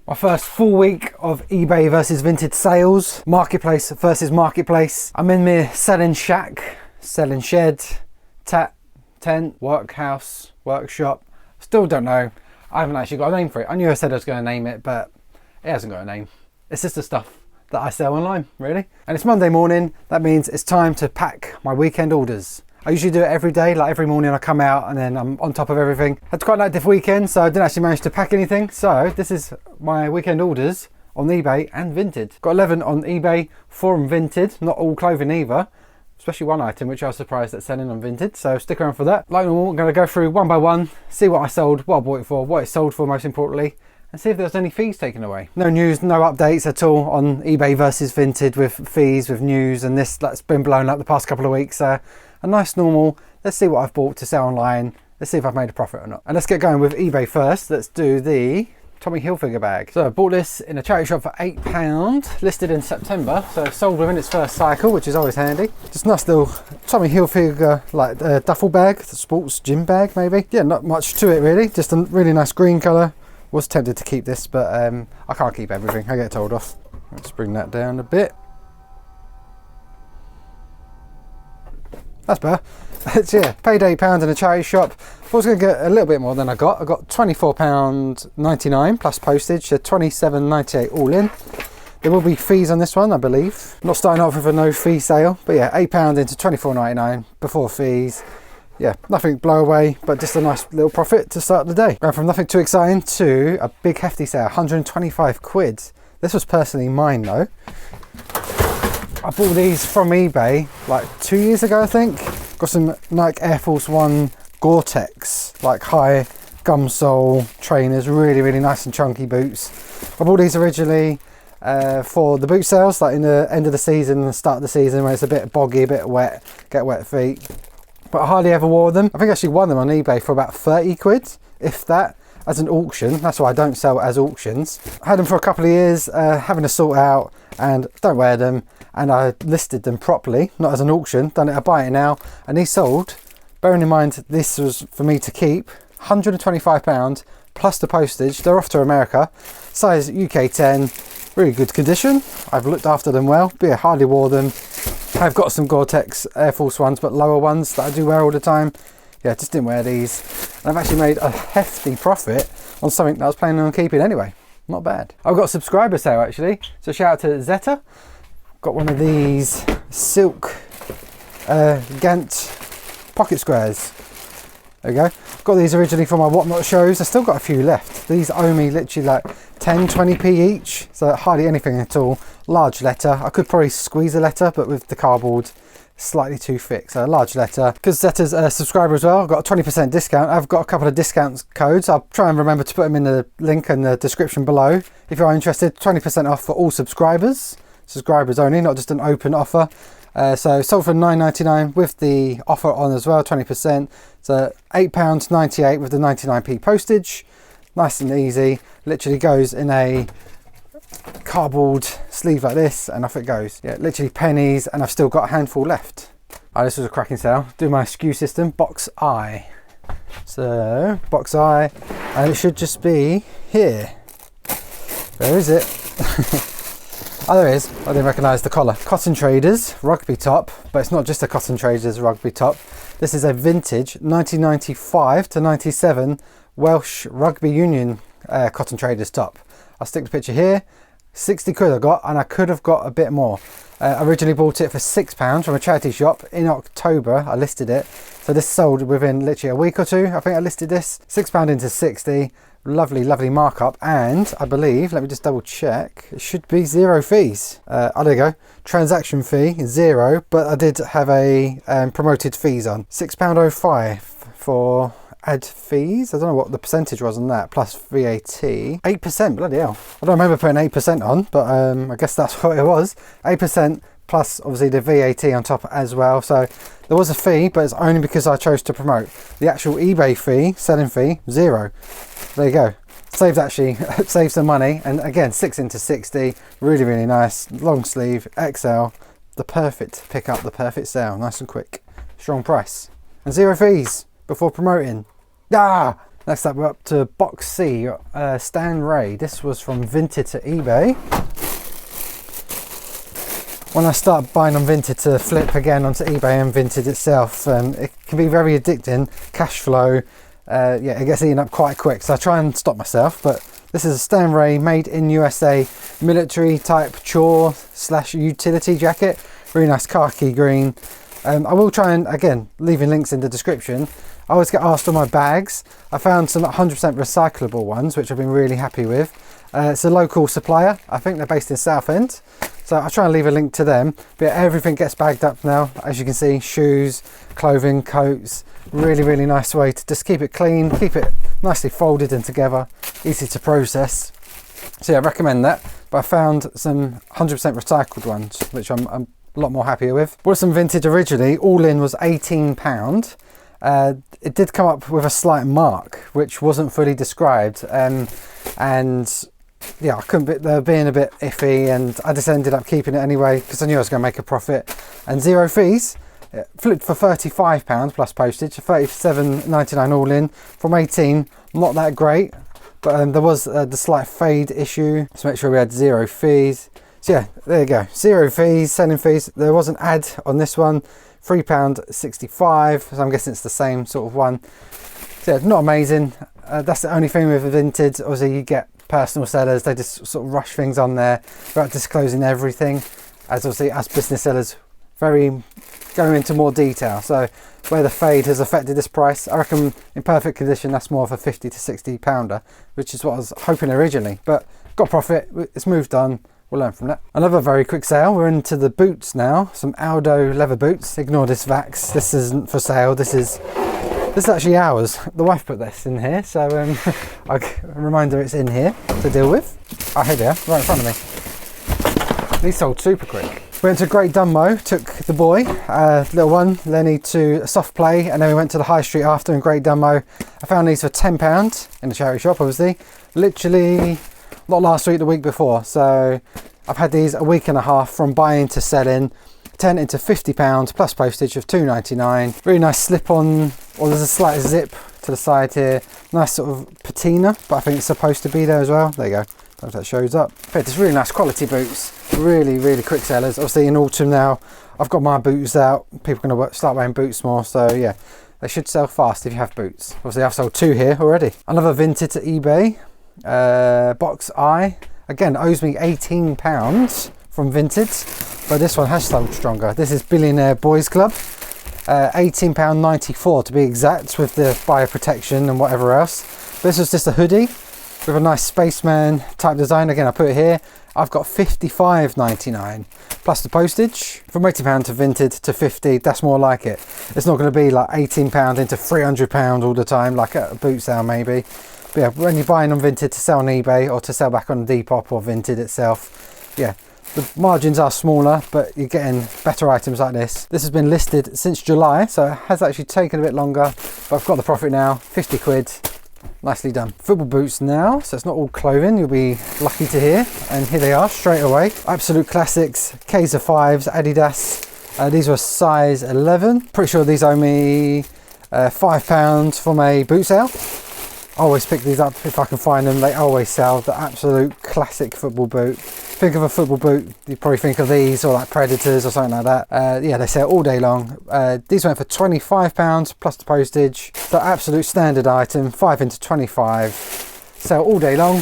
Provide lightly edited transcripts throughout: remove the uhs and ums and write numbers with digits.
My first full week of eBay versus Vinted sales, marketplace versus marketplace. I'm in my selling shack, selling shed, tent, workhouse, workshop. Still don't know. I haven't actually got a name for it. I knew I said I was going to name it, but it hasn't got a name. It's just the stuff that I sell online, really. And it's Monday morning. That means it's time to pack my weekend orders. I usually do it every day, like every morning I come out and then I'm on top of everything. Had quite an active weekend, so I didn't actually manage to pack anything. So this is my weekend orders on eBay and Vinted. Got 11 on eBay, 4 on Vinted, not all clothing either. Especially one item which I was surprised at selling on Vinted, so stick around for that. Like normal, I'm going to go through one by one, see what I sold, what I bought it for, what it sold for most importantly, and see if there's any fees taken away. No news, no updates at all on eBay versus Vinted with fees, with news and this that's been blown up the past couple of weeks. A nice normal, let's see what I've bought to sell online, let's see if I've made a profit or not. And let's get going with eBay first. Let's do the Tommy Hilfiger bag. So I bought this in a charity shop for £8, listed in September, so sold within its first cycle, which is always handy. Just a nice little Tommy Hilfiger like duffel bag, the sports gym bag maybe. Yeah, not much to it really, just a really nice green colour. Was tempted to keep this, but I can't keep everything, I get told off. Let's bring that down a bit. That's better. Yeah, paid £8 in a charity shop. I was going to get a little bit more than I got. I got £24.99 plus postage, so £27.98 all in. There will be fees on this one, I believe. Not starting off with a no fee sale, but yeah, £8 into £24.99 before fees. Yeah, nothing blow away, but just a nice little profit to start the day. Going from nothing too exciting to a big hefty sale, 125 quid. This was personally mine though. I bought these from eBay like 2 years ago, I think. Got some Nike Air Force One Gore-Tex, like high gum sole trainers, really nice and chunky boots. I bought these originally for the boot sales, like in the end of the season and the start of the season when it's a bit boggy, a bit wet, get wet feet. But I hardly ever wore them. I think I actually won them on eBay for about 30 quid, if that, as an auction. That's why I don't sell as auctions. I had them for a couple of years, having to sort out, and don't wear them. And I listed them properly, not as an auction, done it a buy it now, and these sold, bearing in mind this was for me to keep, £125 plus the postage. They're off to America, size UK 10, really good condition. I've looked after them well, but yeah, hardly wore them. I've got some Gore-Tex Air Force Ones, but lower ones that I do wear all the time. Yeah, just didn't wear these. And I've actually made a hefty profit on something that I was planning on keeping anyway. Not bad. I've got a subscriber sale actually, so shout out to Zeta. Got one of these silk Gant pocket squares. There we go. Got these originally from my Whatnot shows. I still got a few left. These owe me literally like 10, 20p each, so hardly anything at all. Large letter. I could probably squeeze a letter, but with the cardboard slightly too thick, so a large letter. Because Zeta's a subscriber as well, I've got a 20% discount. I've got a couple of discount codes. I'll try and remember to put them in the link in the description below. If you are interested, 20% off for all subscribers. Subscribers only, not just an open offer. So sold for £9.99 with the offer on as well, 20%. So £8.98 with the 99p postage. Nice and easy. Literally goes in a cardboard sleeve like this and off it goes. Yeah, literally pennies, and I've still got a handful left. Oh, this was a cracking sale. Do my SKU system, box I. So box I, and it should just be here. Where is it? Oh, there it is. I didn't recognise the collar. Cotton Traders rugby top, but it's not just a Cotton Traders rugby top. This is a vintage 1995 to 97 Welsh Rugby Union Cotton Traders top. I'll stick the picture here. 60 quid I got, and I could have got a bit more. I originally bought it for £6 from a charity shop in October. I listed it. So this sold within literally a week or two. I think I listed this. £6 into 60. Lovely markup, and I believe, let me just double check, it should be 0 fees. Oh, there you go. Transaction fee 0, but I did have a promoted fees on. £6.05 for add fees. I don't know what the percentage was on that, plus VAT. 8%, bloody hell. I don't remember putting 8% on, but I guess that's what it was. 8% plus obviously the VAT on top as well. So there was a fee, but it's only because I chose to promote. The actual eBay fee, selling fee, 0. There you go. Saved actually, saved some money. And again, 6 into 60, really nice. Long sleeve, XL, the perfect pick up, the perfect sale. Nice and quick. Strong price. And 0 fees before promoting. Ah! Next up, we're up to box C, Stan Ray. This was from Vinted to eBay. When I start buying on Vinted to flip again onto eBay and Vinted itself, it can be very addicting. Cash flow, yeah, it gets eaten up quite quick. So I try and stop myself, but this is a Stan Ray made in USA military type chore / utility jacket. Really nice khaki green. I will try and, again, leaving links in the description. I always get asked on my bags. I found some 100% recyclable ones, which I've been really happy with. It's a local supplier. I think they're based in Southend. So I'll try and leave a link to them. But everything gets bagged up now. As you can see, shoes, clothing, coats. Really, really nice way to just keep it clean, keep it nicely folded and together, easy to process. So yeah, I recommend that. But I found some 100% recycled ones, which I'm a lot more happier with. Bought some Vinted originally. All in was £18. It did come up with a slight mark, which wasn't fully described. And yeah, I couldn't they're being a bit iffy, and I just ended up keeping it anyway because I knew I was going to make a profit. And zero fees. It flipped for £35 plus postage, £37.99 all in from 18. Not that great, but there was the slight fade issue. So make sure we had zero fees. So yeah, there you go. Zero fees, selling fees. There was an ad on this one, £3.65. So I'm guessing it's the same sort of one. So yeah, not amazing. That's the only thing with Vinted. Obviously, you get personal sellers. They just sort of rush things on there without disclosing everything. As obviously, as business sellers, very going into more detail. So where the fade has affected this price, I reckon in perfect condition that's more of a 50 to 60 pounder, which is what I was hoping originally, but got profit. It's moved on. We'll learn from that. Another very quick sale. We're into the boots now. Some Aldo leather boots. Ignore this Vax. This isn't for sale. This is actually ours. The wife put this in here, so a reminder it's in here to deal with. Oh, here they are, right in front of me. These sold super quick. We went to Great Dunmow, took the boy, little one, Lenny, to a soft play, and then we went to the high street after in Great Dunmow. I found these for £10 in the charity shop, obviously. Literally, not last week, the week before. So I've had these a week and a half from buying to selling. 10 into £50 plus postage of £2.99. Really nice slip on, or there's a slight zip to the side here. Nice sort of patina, but I think it's supposed to be there as well. There you go. Don't know if that shows up. But it's really nice quality boots. Really, really quick sellers. Obviously in autumn now, I've got my boots out. People are going to start wearing boots more. So yeah, they should sell fast if you have boots. Obviously I've sold 2 here already. Another Vinted to eBay. Box I. Again, owes me £18 from Vinted. But this one has sold stronger. This is Billionaire Boys Club. £18.94 to be exact, with the buyer protection and whatever else. This was just a hoodie with a nice spaceman type design. Again, I put it here. I've got £55.99 plus the postage. From £80 to Vinted to 50, that's more like it. It's not going to be like £18 into £300 all the time, like at a boot sale maybe. But yeah, when you're buying on Vinted to sell on eBay or to sell back on Depop or Vinted itself, yeah, the margins are smaller, but you're getting better items like this. This has been listed since July, so it has actually taken a bit longer, but I've got the profit now, 50 quid. Nicely done. Football boots now, so it's not all clothing, you'll be lucky to hear. And here they are straight away. Absolute classics, Kaiser 5s, Adidas. These were size 11. Pretty sure these owe me £5 from a boot sale. I always pick these up if I can find them. They always sell. The absolute classic football boot. Think of a football boot, you probably think of these, or like Predators or something like that. Yeah, they sell all day long. These went for £25 plus the postage. So absolute standard item, 5 into 25. Sell all day long.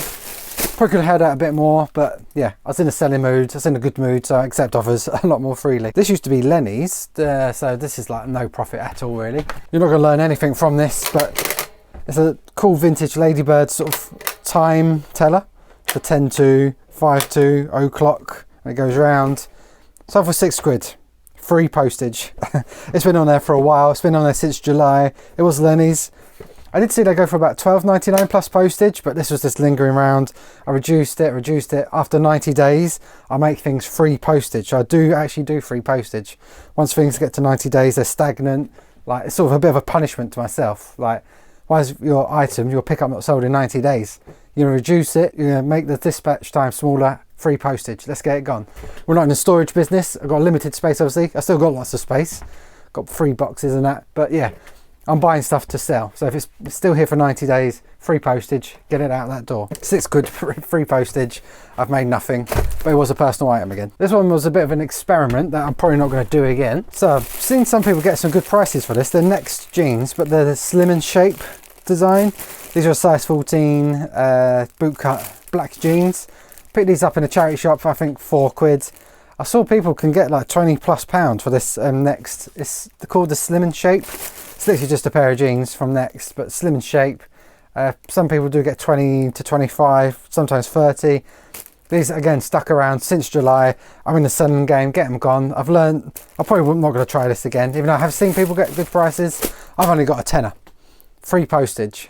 Probably could have held out a bit more, but yeah, I was in a selling mood. I was in a good mood, so I accept offers a lot more freely. This used to be Lenny's, so this is like no profit at all, really. You're not going to learn anything from this, but it's a cool vintage Ladybird sort of time teller. The 10 to 5 to o'clock, and it goes round. So for 6 quid, free postage. It's been on there for a while. It's been on there since July. It was Lenny's. I did see they go for about £12.99 plus postage, but this was just lingering around. I reduced it. After 90 days, I make things free postage. So I do actually do free postage. Once things get to 90 days, they're stagnant. Like, it's sort of a bit of a punishment to myself. Like, why is your item, your pickup, not sold in 90 days? You're going to reduce it, you're going to make the dispatch time smaller, free postage. Let's get it gone. We're not in the storage business. I've got limited space, obviously. I've still got lots of space. Got free boxes and that. But yeah, I'm buying stuff to sell. So if it's still here for 90 days, free postage, get it out that door. £6 free postage. I've made nothing, but it was a personal item again. This one was a bit of an experiment that I'm probably not going to do again. So I've seen some people get some good prices for this. They're Next jeans, but they're the slim and shape design. These are a size 14 bootcut black jeans. Picked these up in a charity shop for I think £4. I saw people can get like £20+ for this Next. It's called the Slim and Shape. It's literally just a pair of jeans from Next, but Slim and Shape. Some people do get 20 to 25, sometimes 30. These again stuck around since July. I'm in the selling game, get them gone. I've learned, I'm probably not going to try this again, even though I have seen people get good prices. I've only got a tenner. Free postage.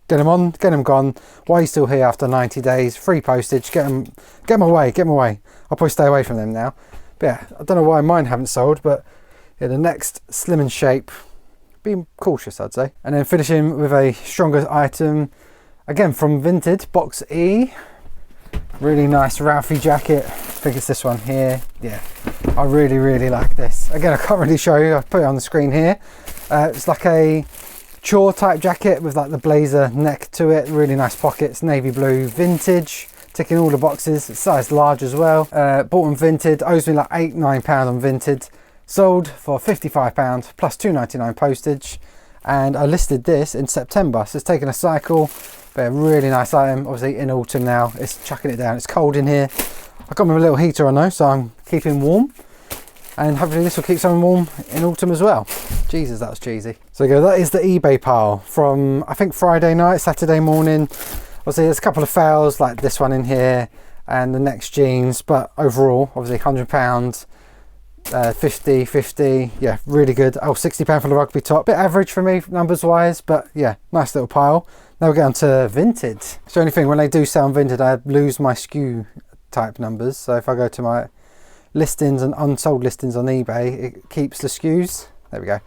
Get them on, get them gone. Why are you still here after 90 days? Free postage, get them away, get them away. I'll probably stay away from them now. But yeah, I don't know why mine haven't sold, but yeah, the Next Slim and Shape. Being cautious, I'd say. And then finishing with a stronger item, again from Vinted, box E. Really nice Ralphie jacket. I think it's this one here. Yeah, I really like this. Again, I can't really show you. I'll put it on the screen here. It's like a chore type jacket with like the blazer neck to it. Really nice pockets, navy blue, vintage. Ticking all the boxes. It's size large as well. Bought on Vinted. Owes me like £8-9 on Vinted. Sold for £55 plus £2.99 postage, and I listed this in September, so it's taken a cycle, but a really nice item. Obviously in autumn now, it's chucking it down. It's cold in here. I've got my little heater on though, so I'm keeping warm, and hopefully this will keep someone warm in autumn as well. Jesus, that was cheesy. So there you go, that is the eBay pile from I think Friday night, Saturday morning. Obviously there's a couple of fails like this one in here and the Next jeans, but overall obviously £100. 50, yeah, really good. Oh, £60 for the rugby top. Bit average for me numbers wise, but yeah, nice little pile. Now we'll get on to Vinted. It's the only thing, when they do sell on Vinted, I lose my SKU type numbers. So if I go to my listings and unsold listings on eBay, it keeps the SKUs. There we go.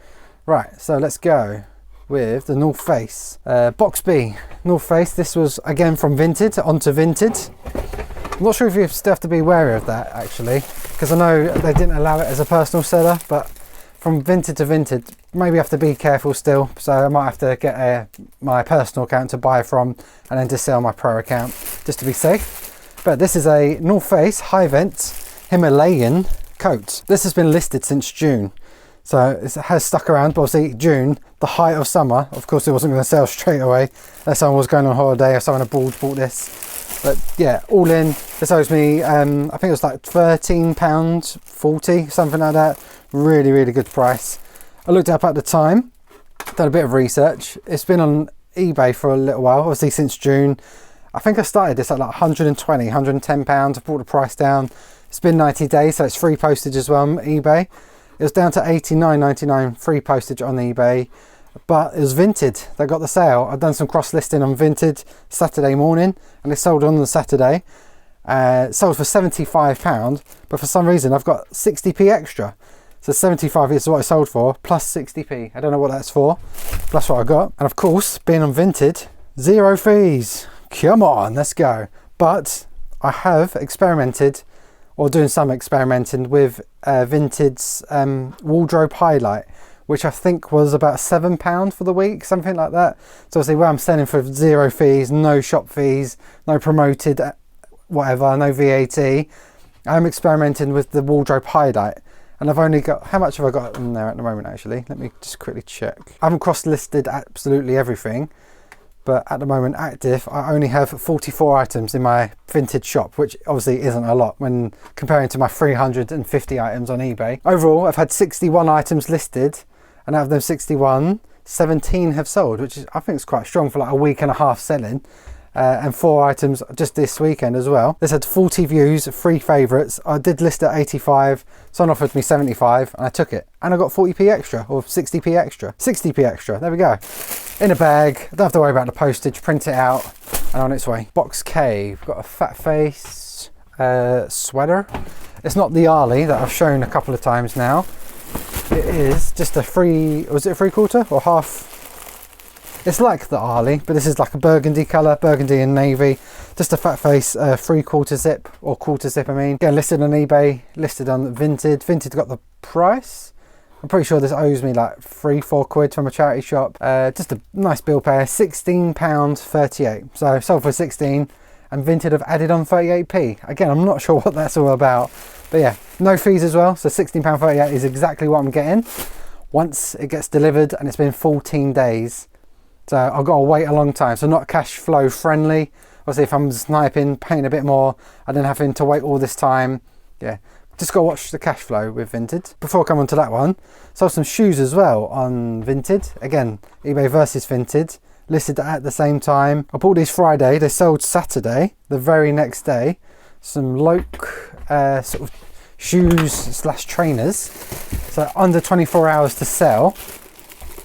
Right, so let's go with the North Face. Box B, North Face. This was again from Vinted onto Vinted. I'm not sure if you still have to be wary of that actually, because I know they didn't allow it as a personal seller, but from Vinted to Vinted, maybe have to be careful still. So I might have to get my personal account to buy from and then just sell my pro account just to be safe. But this is a North Face high vent Himalayan coat. This has been listed since June. So it has stuck around, but obviously June, the height of summer, of course it wasn't going to sell straight away unless someone was going on holiday or someone abroad bought this. But yeah, all in, this owes me, I think it was like £13.40, something like that. Really good price. I looked it up at the time, done a bit of research. It's been on eBay for a little while, obviously since June. I think I started this at like £120, £110. I brought the price down. It's been 90 days, so it's free postage as well on eBay. It was down to £89.99 free postage on eBay. But it was Vinted, they got the sale. I've done some cross listing on Vinted Saturday morning and it sold on the Saturday. Sold for £75, but for some reason I've got 60p extra. So 75 is what I sold for, plus 60p. I don't know what that's for, plus what I got. And of course, being on Vinted, 0 fees. Come on, let's go. But I have experimented, or doing some experimenting with Vinted's wardrobe highlight, which I think was about £7 for the week, something like that. So obviously where I'm selling for 0 fees, no shop fees, no promoted whatever, no VAT, I'm experimenting with the wardrobe highlight. And I've only got, how much have I got in there at the moment actually? Let me just quickly check. I haven't cross-listed absolutely everything, but at the moment active, I only have 44 items in my Vinted shop, which obviously isn't a lot when comparing to my 350 items on eBay. Overall, I've had 61 items listed, and out of those 61, 17 have sold, which is, I think is quite strong for like a week and a half selling. And 4 items just this weekend as well. This had 40 views, 3 favourites. I did list at 85, someone offered me 75 and I took it. And I got 40p extra, or 60p extra. 60p extra, there we go. In a bag, I don't have to worry about the postage, print it out and on its way. Box K, we've got a fat face sweater. It's not the Arlie that I've shown a couple of times now. It is just a was it a 3/4 or half? It's like the Arlie, but this is like a burgundy colour, burgundy and navy. Just a fat face 3/4 zip, or quarter zip I mean. Again, listed on eBay, listed on Vinted. Vinted got the price. I'm pretty sure this owes me like 3-4 quid from a charity shop. Just a nice bill pair, £16.38. So sold for 16, and Vinted have added on 38p. Again, I'm not sure what that's all about, but yeah, no fees as well. So £16.38 is exactly what I'm getting once it gets delivered, and it's been 14 days. So I've got to wait a long time. So not cash flow friendly. Obviously, if I'm sniping, paying a bit more, and then having to wait all this time, yeah, just got to watch the cash flow with Vinted. Before I come on to that one, sold some shoes as well on Vinted. Again, eBay versus Vinted, listed at the same time. I bought these Friday, they sold Saturday, the very next day. Some Loke sort of shoes slash trainers. So under 24 hours to sell.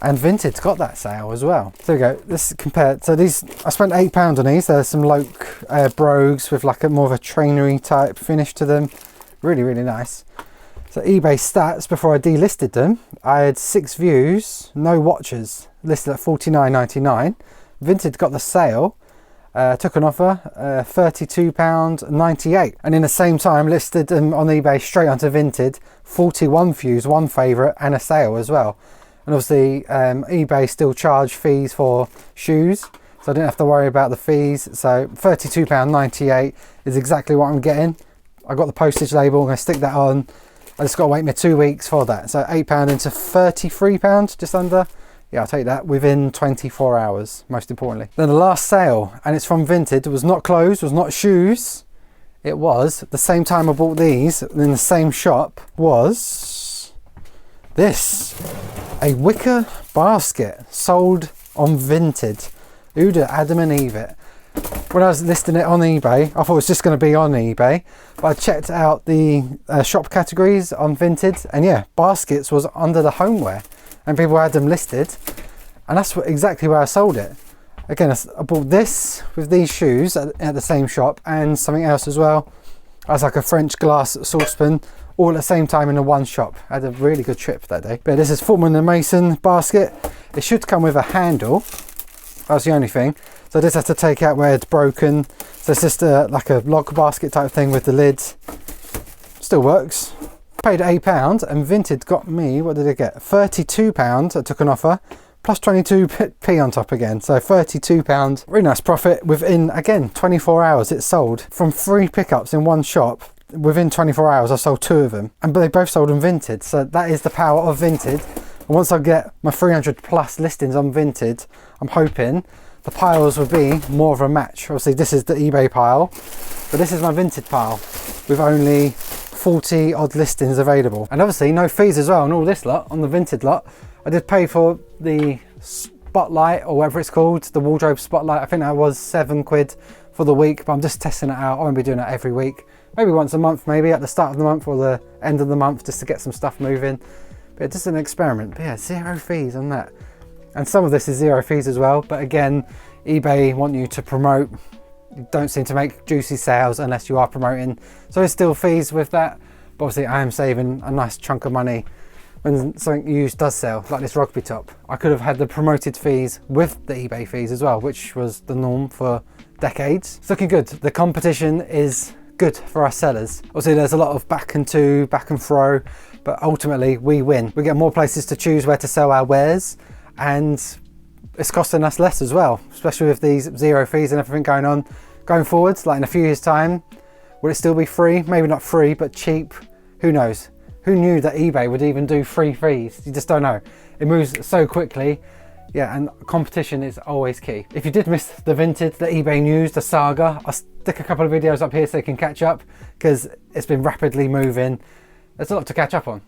And Vinted's got that sale as well. So there we go, this is compared. So these, I spent £8 on these. There's some Loke brogues with like a more of a trainery type finish to them. Really, really nice. So eBay stats, before I delisted them, I had 6 views, no watchers, listed at £49.99. Vinted got the sale, took an offer, £32.98. And in the same time, listed them on eBay straight onto Vinted, 41 views, 1 favourite and a sale as well. And obviously eBay still charge fees for shoes, so I didn't have to worry about the fees. So £32.98 is exactly what I'm getting. I got the postage label, I'm going to stick that on. I just got to wait me 2 weeks for that. So £8 into £33, just under. Yeah, I'll take that within 24 hours, most importantly. Then the last sale, and it's from Vinted, was not clothes, was not shoes. It was, the same time I bought these, in the same shop, was this. A wicker basket sold on Vinted. Who'da Adam and Eve it? When I was listing it on eBay, I thought it was just going to be on eBay, but I checked out the shop categories on Vinted, and yeah, baskets was under the homeware, and people had them listed, and that's exactly where I sold it. Again, I bought this with these shoes at the same shop, and something else as well. I was like a French glass saucepan, all at the same time in the one shop. I had a really good trip that day. But this is Footman & Mason basket. It should come with a handle. That's the only thing. So I just have to take out where it's broken. So it's just like a log basket type thing with the lid. Still works. Paid £8 and Vinted got me, what did I get? £32. I took an offer. Plus 22p on top again. So £32. Really nice profit. Within, again, 24 hours it sold. From 3 pickups in one shop. Within 24 hours I sold 2 of them, and they both sold on Vinted. So that is the power of Vinted. And once I get my 300 plus listings on Vinted, I'm hoping the piles will be more of a match. Obviously this is the eBay pile, but this is my Vinted pile with only 40 odd listings available, and obviously no fees as well on all this lot. On the Vinted lot, I did pay for the spotlight, or whatever it's called, the wardrobe spotlight. I think that was 7 quid for the week, but I'm just testing it out. I won't be doing it every week. Maybe once a month, maybe at the start of the month or the end of the month, just to get some stuff moving. But just an experiment. But yeah, 0 fees on that. And some of this is 0 fees as well. But again, eBay want you to promote. You don't seem to make juicy sales unless you are promoting. So there's still fees with that. But obviously I am saving a nice chunk of money when something used does sell, like this rugby top. I could have had the promoted fees with the eBay fees as well, which was the norm for decades. It's looking good. The competition is good for our sellers. Obviously there's a lot of back and fro, but ultimately we win. We get more places to choose where to sell our wares, and it's costing us less as well, especially with these 0 fees and everything going on. Going forwards, like in a few years time, will it still be free? Maybe not free, but cheap. Who knows? Who knew that eBay would even do free fees? You just don't know. It moves so quickly. Yeah, and competition is always key. If you did miss the Vinted, the eBay news, the saga, I'll stick a couple of videos up here so you can catch up, because it's been rapidly moving. There's a lot to catch up on.